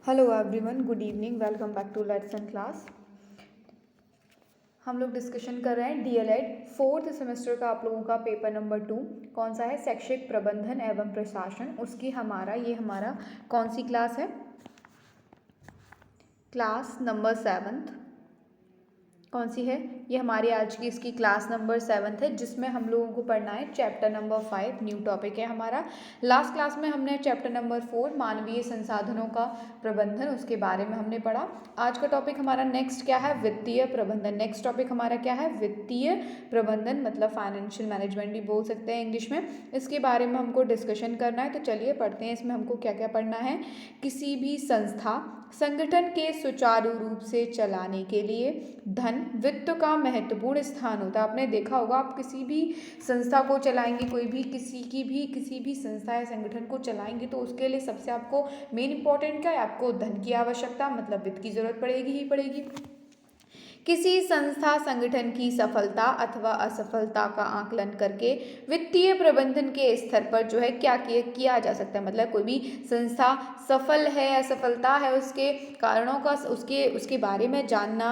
Hello everyone, good evening, welcome back to lesson class. हम लोग discussion कर रहे हैं डीएलएड फोर्थ सेमेस्टर का आप लोगों का पेपर नंबर 2 कौन सा है, शैक्षिक प्रबंधन एवं प्रशासन। उसकी हमारा कौन सी क्लास है, क्लास नंबर 7। कौन सी है ये हमारी आज की इसकी क्लास नंबर 7 है, जिसमें हम लोगों को पढ़ना है चैप्टर नंबर 5। न्यू टॉपिक है हमारा। लास्ट क्लास में हमने चैप्टर नंबर 4 मानवीय संसाधनों का प्रबंधन, उसके बारे में हमने पढ़ा। आज का टॉपिक हमारा नेक्स्ट क्या है, वित्तीय प्रबंधन। नेक्स्ट टॉपिक हमारा क्या है, वित्तीय प्रबंधन, मतलब फाइनेंशियल मैनेजमेंट भी बोल सकते हैं इंग्लिश में। इसके बारे में हमको डिस्कशन करना है, तो चलिए पढ़ते हैं। इसमें हमको क्या क्या पढ़ना है। किसी भी संस्था संगठन के सुचारू रूप से चलाने के लिए धन वित्त का महत्वपूर्ण स्थान होता है। आपने देखा होगा, आप किसी भी संस्था को चलाएंगे, कोई भी किसी भी संस्था या संगठन को चलाएंगे, तो उसके लिए सबसे आपको मेन इंपॉर्टेंट क्या है, आपको धन की आवश्यकता, मतलब वित्त की जरूरत पड़ेगी ही पड़ेगी। किसी संस्था संगठन की सफलता अथवा असफलता का आकलन करके वित्तीय प्रबंधन के स्तर पर जो है क्या किया जा सकता है, मतलब कोई भी संस्था सफल है असफलता है, उसके कारणों का उसके बारे में जानना,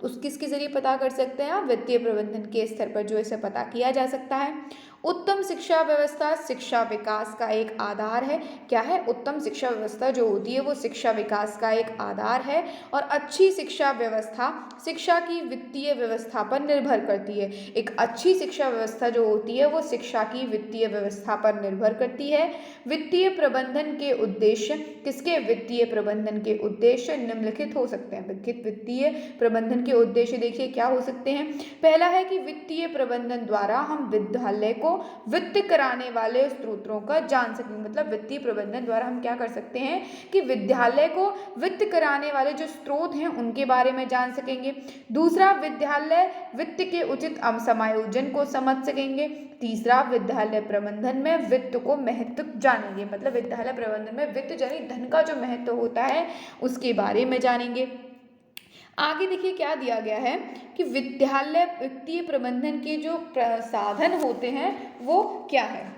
उस किसके जरिए पता कर सकते हैं आप, वित्तीय प्रबंधन के स्तर पर जो इसे पता किया जा सकता है। उत्तम शिक्षा व्यवस्था शिक्षा विकास का एक आधार है। क्या है, उत्तम शिक्षा व्यवस्था जो होती है वो शिक्षा विकास का एक आधार है। और अच्छी शिक्षा व्यवस्था शिक्षा की वित्तीय व्यवस्था पर निर्भर करती है। एक अच्छी शिक्षा व्यवस्था जो होती है वो शिक्षा की वित्तीय व्यवस्था पर निर्भर करती है। वित्तीय प्रबंधन के उद्देश्य, किसके, वित्तीय प्रबंधन के उद्देश्य निम्नलिखित हो सकते हैं। वित्तीय प्रबंधन के उद्देश्य देखिए क्या हो सकते हैं। पहला है कि वित्तीय प्रबंधन द्वारा हम विद्यालय को वित्त कराने वाले स्रोतों का जान सकेंगे, मतलब वित्तीय प्रबंधन द्वारा हम क्या कर सकते हैं कि विद्यालय को वित्त कराने वाले जो स्रोत हैं उनके बारे में जान सकेंगे। दूसरा, विद्यालय वित्त के उचित समायोजन को समझ सकेंगे। तीसरा, विद्यालय प्रबंधन में वित्त को महत्व जानेंगे, मतलब विद्यालय प्रबंधन में वित्त यानी धन का जो महत्व होता है उसके बारे में जानेंगे। आगे देखिए क्या दिया गया है कि विद्यालय वित्तीय प्रबंधन के जो साधन होते हैं वो क्या है।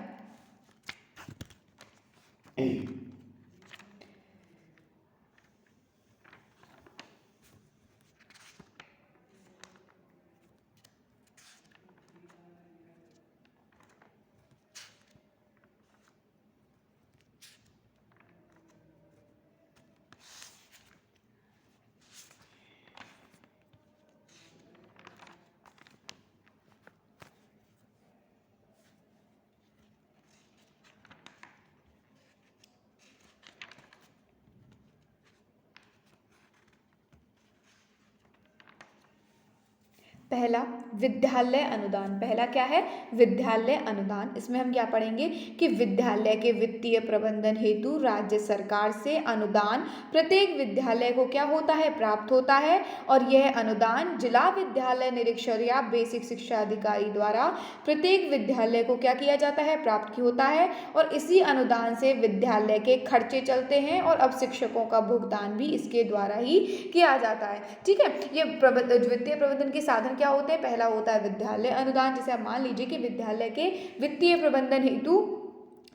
पहला, विद्यालय अनुदान। पहला क्या है, विद्यालय अनुदान। इसमें हम क्या पढ़ेंगे कि विद्यालय के वित्तीय प्रबंधन हेतु राज्य सरकार से अनुदान प्रत्येक विद्यालय को क्या होता है, प्राप्त होता है। और यह अनुदान जिला विद्यालय निरीक्षक या बेसिक शिक्षा अधिकारी द्वारा प्रत्येक विद्यालय को क्या किया जाता है, प्राप्त होता है। और इसी अनुदान से विद्यालय के खर्चे चलते हैं और अब शिक्षकों का भुगतान भी इसके द्वारा ही किया जाता है। ठीक है, ये वित्तीय प्रबंधन के साधन क्या होते हैं। पहला होता है विद्यालय अनुदान, जैसे आप मान लीजिए कि विद्यालय के वित्तीय प्रबंधन हेतु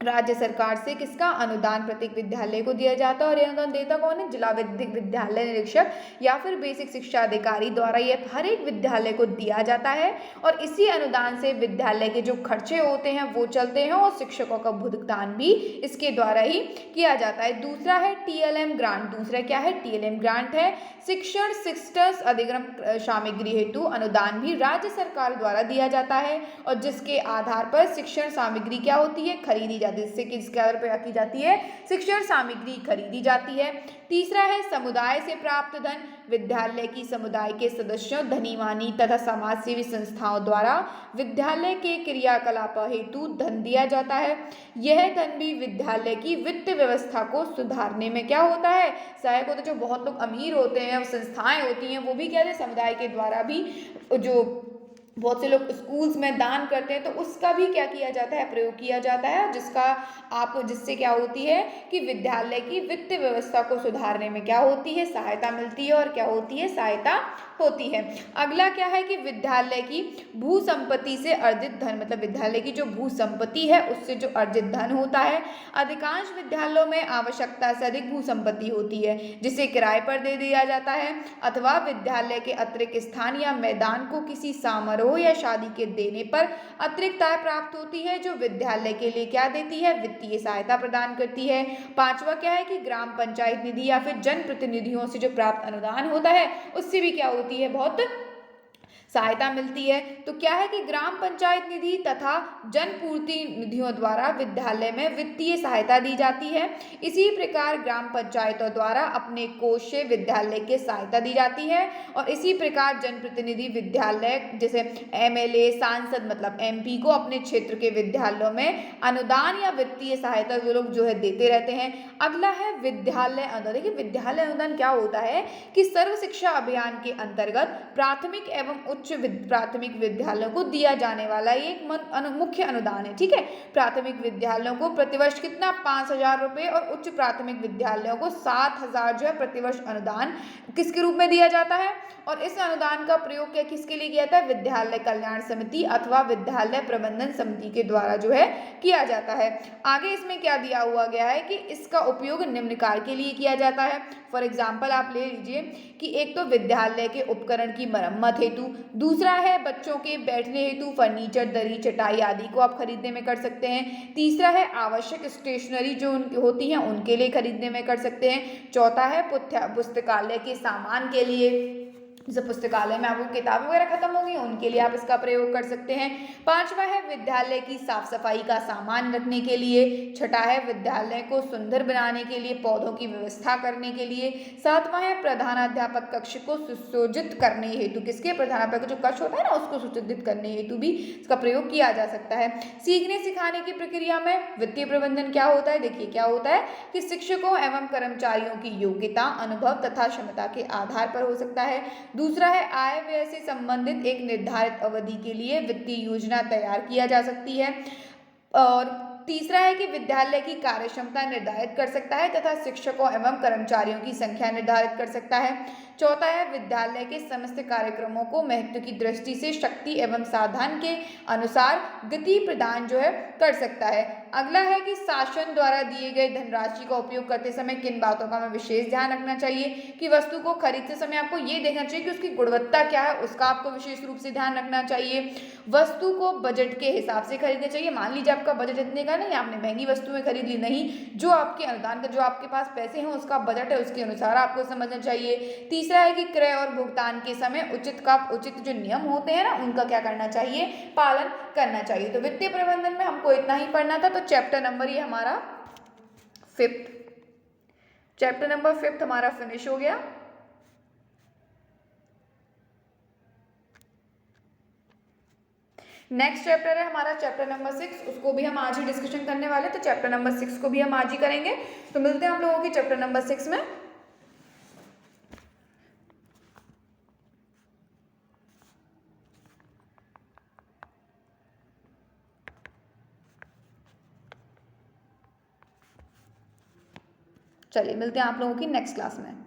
राज्य सरकार से किसका अनुदान प्रत्येक विद्यालय को दिया जाता है। और यह अनुदान देता कौन है, जिला विद्यालय निरीक्षक या फिर बेसिक शिक्षा अधिकारी द्वारा यह हर एक विद्यालय को दिया जाता है। और इसी अनुदान से विद्यालय के जो खर्चे होते हैं वो चलते हैं और शिक्षकों का भुगतान भी इसके द्वारा ही किया जाता है। दूसरा है टीएलएम ग्रांट। दूसरा क्या है, टीएलएम ग्रांट है। शिक्षण शिक्षण अधिगम सामग्री हेतु अनुदान भी राज्य सरकार द्वारा दिया जाता है और जिसके आधार पर शिक्षण सामग्री क्या होती है, खरीदी जाती है। जिससे कि इसके आधार पर क्या की जाती है, शिक्षण सामग्री खरीदी जाती है। तीसरा है समुदाय से प्राप्त धन। विद्यालय की समुदाय के सदस्यों, धनीवानी तथा समाज सेवी संस्थाओं द्वारा विद्यालय के क्रियाकलाप हेतु धन दिया जाता है। यह धन भी विद्यालय की वित्त व्यवस्था को सुधारने में क्या होता है, सहायक होता है। जो बहुत लोग अमीर होते हैं, संस्थाएं होती हैं, वो भी क्या है, समुदाय के द्वारा भी जो बहुत से लोग स्कूल्स में दान करते हैं तो उसका भी क्या किया जाता है, प्रयोग किया जाता है, जिससे क्या होती है कि विद्यालय की वित्त व्यवस्था को सुधारने में क्या होती है, सहायता मिलती है। और क्या होती है, सहायता होती है। अगला क्या है कि विद्यालय की भू संपत्ति से अर्जित धन, मतलब विद्यालय की जो भू संपत्ति है उससे जो अर्जित धन होता है। अधिकांश विद्यालयों में आवश्यकता से अधिक भू संपत्ति होती है जिसे किराए पर दे दिया जाता है, अथवा विद्यालय के अतिरिक्त स्थान या मैदान को किसी समारोह या शादी के देने पर अतिरिक्त आय प्राप्त होती है, जो विद्यालय के लिए क्या देती है, वित्तीय सहायता प्रदान करती है। पांचवा क्या है कि ग्राम पंचायत निधि या फिर जन प्रतिनिधियों से जो प्राप्त अनुदान होता है उससे भी क्या होती है, बहुत सहायता मिलती है। तो क्या है कि ग्राम पंचायत निधि तथा जनपूर्ति निधियों द्वारा विद्यालय में वित्तीय सहायता दी जाती है। इसी प्रकार ग्राम पंचायतों द्वारा अपने कोष से विद्यालय के सहायता दी जाती है, और इसी प्रकार जनप्रतिनिधि विद्यालय जैसे एमएलए, सांसद मतलब एमपी को अपने क्षेत्र के विद्यालयों में अनुदान या वित्तीय सहायता वो लोग जो है देते रहते हैं। अगला है विद्यालय अनुदान। देखिए विद्यालय अनुदान क्या होता है कि सर्व शिक्षा अभियान के अंतर्गत प्राथमिक एवं उच्च प्राथमिक विद्यालयों को दिया जाने वाला एक मुख्य अनुदान है। ठीक है, प्राथमिक विद्यालयों को प्रतिवर्ष कितना 5,000 रुपये और उच्च प्राथमिक विद्यालयों को 7,000 जो है प्रतिवर्ष अनुदान किसके रूप में दिया जाता है। और इस अनुदान का प्रयोग क्या किसके लिए किया जाता है, विद्यालय कल्याण समिति अथवा विद्यालय प्रबंधन समिति के द्वारा जो है किया जाता है। आगे इसमें क्या दिया हुआ गया है कि इसका उपयोग निम्न कार्य के लिए किया जाता है। फॉर एग्जाम्पल आप ले लीजिए कि एक तो विद्यालय के उपकरण की मरम्मत हेतु, दूसरा है बच्चों के बैठने हेतु फर्नीचर, दरी, चटाई आदि को आप खरीदने में कर सकते हैं। तीसरा है आवश्यक स्टेशनरी जो होती हैं उनके लिए खरीदने में कर सकते हैं। चौथा है पुस्तकालय के सामान के लिए, जैसे पुस्तकालय में आपको किताबें वगैरह खत्म होंगी उनके लिए आप इसका प्रयोग कर सकते हैं। पांचवा है विद्यालय की साफ सफाई का सामान रखने के लिए। छठा है विद्यालय को सुंदर बनाने के लिए पौधों की व्यवस्था करने के लिए। सातवां है प्रधानाध्यापक कक्ष को सुसज्जित करने हेतु, किसके प्रधानाध्यापक जो कक्ष होता है ना उसको सुसज्जित करने हेतु भी इसका प्रयोग किया जा सकता है। सीखने सिखाने की प्रक्रिया में वित्तीय प्रबंधन क्या होता है, देखिए क्या होता है कि शिक्षकों एवं कर्मचारियों की योग्यता, अनुभव तथा क्षमता के आधार पर हो सकता है। दूसरा है आय व्यय से संबंधित एक निर्धारित अवधि के लिए वित्तीय योजना तैयार किया जा सकती है। और तीसरा है कि विद्यालय की कार्यक्षमता निर्धारित कर सकता है तथा शिक्षकों एवं कर्मचारियों की संख्या निर्धारित कर सकता है। चौथा है विद्यालय के समस्त कार्यक्रमों को महत्व की दृष्टि से शक्ति एवं साधन के अनुसार गति प्रदान जो है कर सकता है। अगला है कि शासन द्वारा दिए गए धनराशि का उपयोग करते समय किन बातों का हमें विशेष ध्यान रखना चाहिए कि वस्तु को खरीदते समय आपको ये देखना चाहिए कि उसकी गुणवत्ता क्या है, उसका आपको विशेष रूप से ध्यान रखना चाहिए। वस्तु को बजट के हिसाब से खरीदना चाहिए। मान लीजिए आपका बजट इतने का नहीं, आपने महंगी वस्तुएं खरीद ली, नहीं, जो आपके अनुदान का जो आपके पास पैसे हैं उसका बजट है उसके अनुसार आपको समझना चाहिए। तीसरा है कि क्रय और भुगतान के समय उचित जो नियम होते हैं ना उनका क्या करना चाहिए, पालन करना चाहिए। तो वित्तीय प्रबंधन में हमको इतना ही पढ़ना था। तो चैप्टर नंबर ये हमारा 5th, चैप्टर नंबर 5 हमारा फिनिश हो गया। नेक्स्ट चैप्टर है हमारा चैप्टर नंबर 6, उसको भी हम आज ही डिस्कशन करने वाले, तो चैप्टर नंबर 6 को भी हम आज ही करेंगे। तो मिलते हैं हम लोगों की चैप्टर नंबर 6 में। चलिए मिलते हैं आप लोगों की नेक्स्ट क्लास में।